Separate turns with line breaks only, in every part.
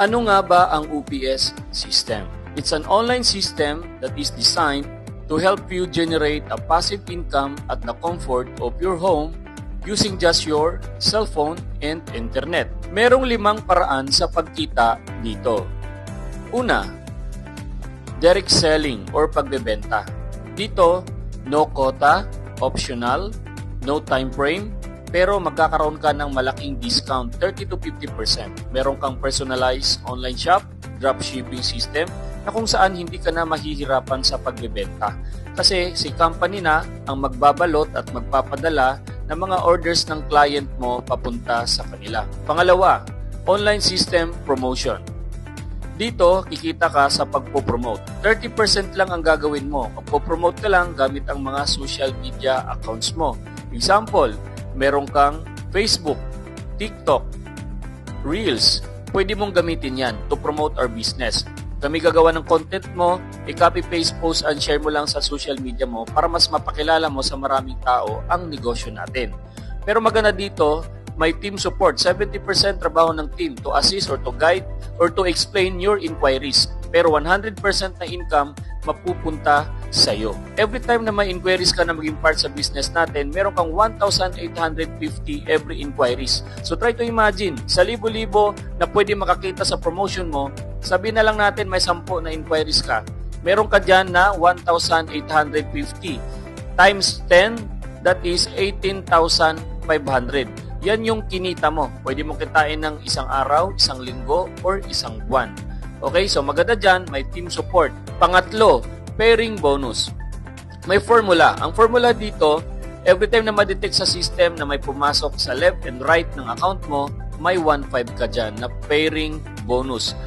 Ano nga ba ang UPS system? It's an online system that is designed to help you generate a passive income at the comfort of your home using just your cell phone and internet. Merong 5 paraan sa pagkita dito. Una, direct selling or pagbebenta. Dito, no quota, optional, no time frame, pero magkakaroon ka ng malaking discount, 30 to 50%. Meron kang personalized online shop, dropshipping system, na kung saan hindi ka na mahihirapan sa pagbebenta. Kasi si company na ang magbabalot at magpapadala ng mga orders ng client mo papunta sa kanila. Pangalawa, online system promotion. Dito, kikita ka sa pagpo-promote. 30% lang ang gagawin mo. Magpo-promote ka lang gamit ang mga social media accounts mo. Example, meron kang Facebook, TikTok, Reels. Pwede mong gamitin yan to promote our business. Kami gagawa ng content mo, i-copy, paste, post, and share mo lang sa social media mo para mas mapakilala mo sa maraming tao ang negosyo natin. Pero maganda dito, may team support. 70% trabaho ng team to assist or to guide or to explain your inquiries. Pero 100% na income mapupunta sa iyo. Every time na may inquiries ka na maging part sa business natin, meron kang 1,850 every inquiries. So try to imagine, sa libo-libo na pwede makakita sa promotion mo, sabihin na lang natin may 10 na inquiries ka. Meron ka dyan na 1,850 times 10, that is 18,500. Yan yung kinita mo. Pwede mong kitain ng isang araw, isang linggo, or isang buwan. Okay, so maganda dyan, may team support. Pangatlo, pairing bonus. May formula. Ang formula dito, every time na ma-detect sa system na may pumasok sa left and right ng account mo, may 1.5 ka dyan na pairing bonus.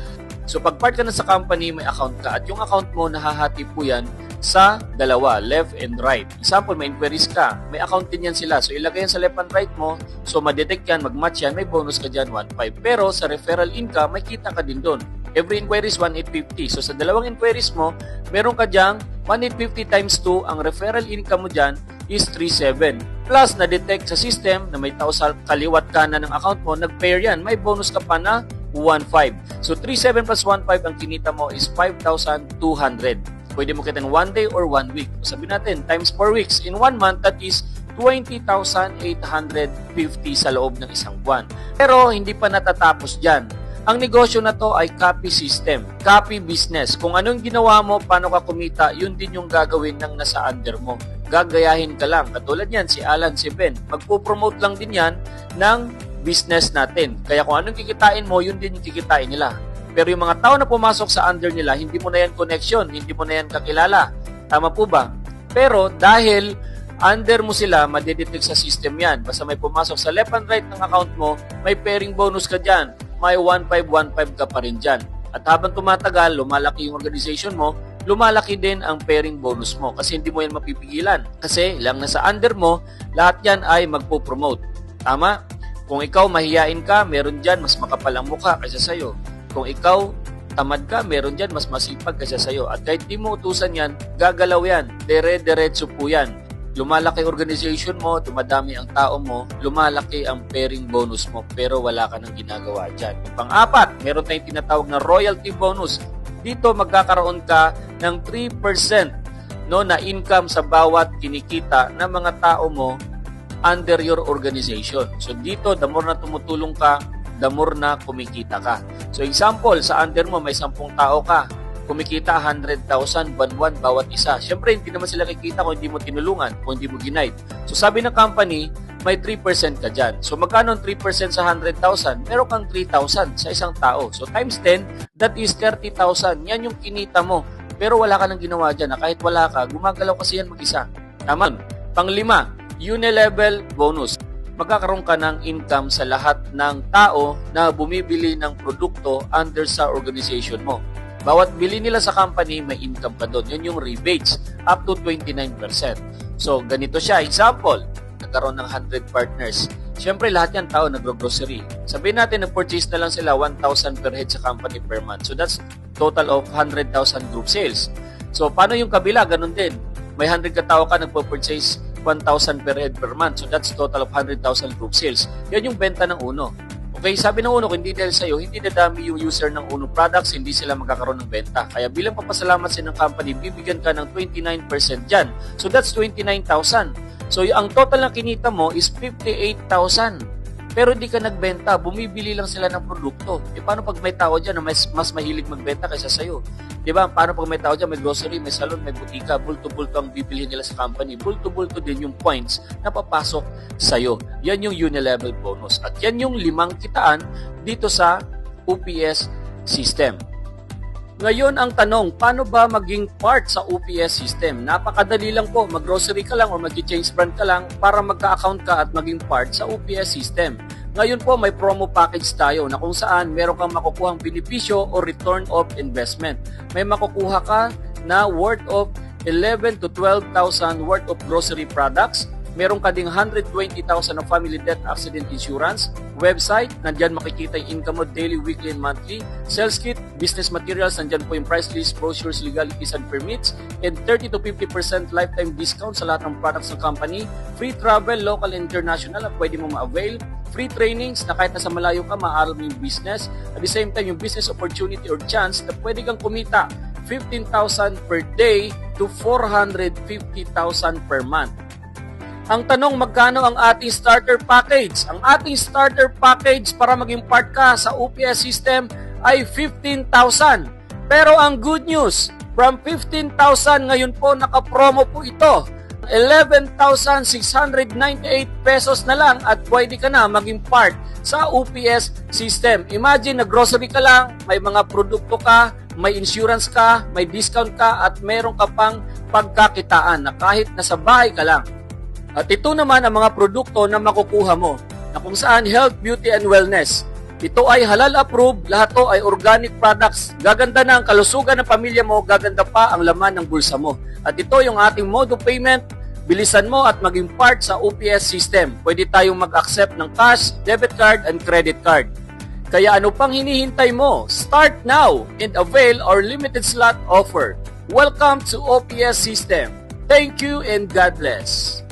So pag part ka na sa company, may account ka at yung account mo nahahati po yan sa dalawa, left and right. Example, may inquiries ka, may account din yan sila. So ilagay yan sa left and right mo, so ma-detect yan, mag-match yan, may bonus ka dyan, 1.5. Pero sa referral income, may kita ka din doon. Every inquiry is 1,850. So sa dalawang inquiries mo, meron ka dyan 1,850 times 2, ang referral income mo dyan is 3,700. Plus, na-detect sa system na may tao sa kaliwat kanan ng account mo, nag-pair yan, may bonus ka pa na 1,500. So 3,700 plus 1,500, ang kinita mo is 5,200. Pwede mo kita ng 1 day or 1 week. Sabi natin, times 4 weeks. In 1 month, that is 20,850 sa loob ng isang buwan. Pero hindi pa natatapos dyan. Ang negosyo na to ay copy system, copy business. Kung anong ginawa mo, paano ka kumita, yun din yung gagawin ng nasa under mo. Gagayahin ka lang. Katulad yan, si Alan, si Ben. Magpo-promote lang din yan ng business natin. Kaya kung anong kikitain mo, yun din yung kikitain nila. Pero yung mga tao na pumasok sa under nila, hindi mo na yan connection, hindi mo na yan kakilala. Tama po ba? Pero dahil under mo sila, madidetect sa system yan. Basta may pumasok sa left and right ng account mo, may pairing bonus ka dyan. May 1,515 ka pa rin dyan. At habang tumatagal, lumalaki yung organization mo, lumalaki din ang pairing bonus mo kasi hindi mo yan mapipigilan. Kasi lang nasa under mo, lahat yan ay magpo-promote. Tama? Kung ikaw mahiyain ka, meron dyan mas makapal ang mukha kaysa sa'yo. Kung ikaw tamad ka, meron dyan mas masipag kaysa sa'yo. At kahit di mo utusan yan, gagalaw yan. Dire-diretso po yan. Lumalaki organization mo, dumadami ang tao mo, lumalaki ang pairing bonus mo, pero wala ka nang ginagawa dyan. Pang-apat, meron tayong tinatawag na royalty bonus. Dito magkakaroon ka ng 3% na income sa bawat kinikita ng mga tao mo under your organization. So dito, the more na tumutulong ka, the more na kumikita ka. So example, sa under mo may 10 tao ka, kumikita 100,000 buwan-buwan bawat isa. Siyempre, hindi naman sila kikita kung hindi mo tinulungan, kung hindi mo ginight. So sabi ng company, may 3% ka dyan. So magkano ang 3% sa 100,000? Meron kang 3,000 sa isang tao. So times 10, that is 30,000. Yan yung kinita mo. Pero wala ka nang ginawa dyan. Na kahit wala ka, gumagalaw kasi yan mag-isa. Tama? Pang-5, unilevel bonus. Magkakaroon ka ng income sa lahat ng tao na bumibili ng produkto under sa organization mo. Bawat bili nila sa company, may income ka doon. Yun yung rebates, up to 29%. So, ganito siya. Example, nagkaroon ng 100 partners. Siyempre, lahat yan tao nagro-grocery. Sabihin natin, nag-purchase na lang sila 1,000 per head sa company per month. So, that's total of 100,000 group sales. So, paano yung kabila? Ganun din. May 100 katao ka nagpo-purchase 1,000 per head per month. So, that's total of 100,000 group sales. Yan yung benta ng uno. Okay, sabi ng Uno, hindi dahil sa'yo, hindi dadami yung user ng Uno products, hindi sila magkakaroon ng benta. Kaya bilang papasalamat sa ng company, bibigyan ka ng 29% dyan. So that's 29,000. So ang total na kinita mo is 58,000. Pero hindi ka nagbenta, bumibili lang sila ng produkto. E paano pag may tao dyan na mas mahilig magbenta kaysa sa'yo? Diba? Paano pag may tao dyan, may grocery, may salon, may butika, bulto-bulto ang bibilihin nila sa company. Bulto-bulto din yung points na papasok sa'yo. Yan yung uni-level bonus. At yan yung 5 kitaan dito sa OPS system. Ngayon ang tanong, paano ba maging part sa OPS system? Napakadali lang po, mag-grocery ka lang o mag-change brand ka lang para magka-account ka at maging part sa OPS system. Ngayon po may promo package tayo na kung saan meron kang makukuhang benepisyo o return of investment. May makukuha ka na worth of 11 to 12,000 worth of grocery products. Meron ka ding 120,000 of family death accident insurance. Website, nandyan makikita yung income mo daily, weekly, and monthly. Sales kit, business materials, nandyan po yung price list, brochures, legalities, and permits. And 30 to 50% lifetime discount sa lahat ng products ng company. Free travel, local and international, na pwede mo ma-avail. Free trainings na kahit nasa malayo ka, maaral mo yung business. At the same time, yung business opportunity or chance na pwede kang kumita 15,000 per day to 450,000 per month. Ang tanong, magkano ang ating starter package? Ang ating starter package para maging part ka sa OPS system ay 15,000. Pero ang good news, from 15,000 ngayon po naka-promo po ito. 11,698 pesos na lang at pwede ka na maging part sa OPS system. Imagine, nag-grocery ka lang, may mga produkto ka, may insurance ka, may discount ka, at meron ka pang pagkakitaan na kahit nasa bahay ka lang. At ito naman ang mga produkto na makukuha mo, na kung saan health, beauty, and wellness. Ito ay halal approved, lahat to ay organic products. Gaganda na ang kalusugan ng pamilya mo, gaganda pa ang laman ng bulsa mo. At ito yung ating mode of payment, bilisan mo at maging part sa OPS system. Pwede tayong mag-accept ng cash, debit card, and credit card. Kaya ano pang hinihintay mo? Start now and avail our limited slot offer. Welcome to OPS system. Thank you and God bless.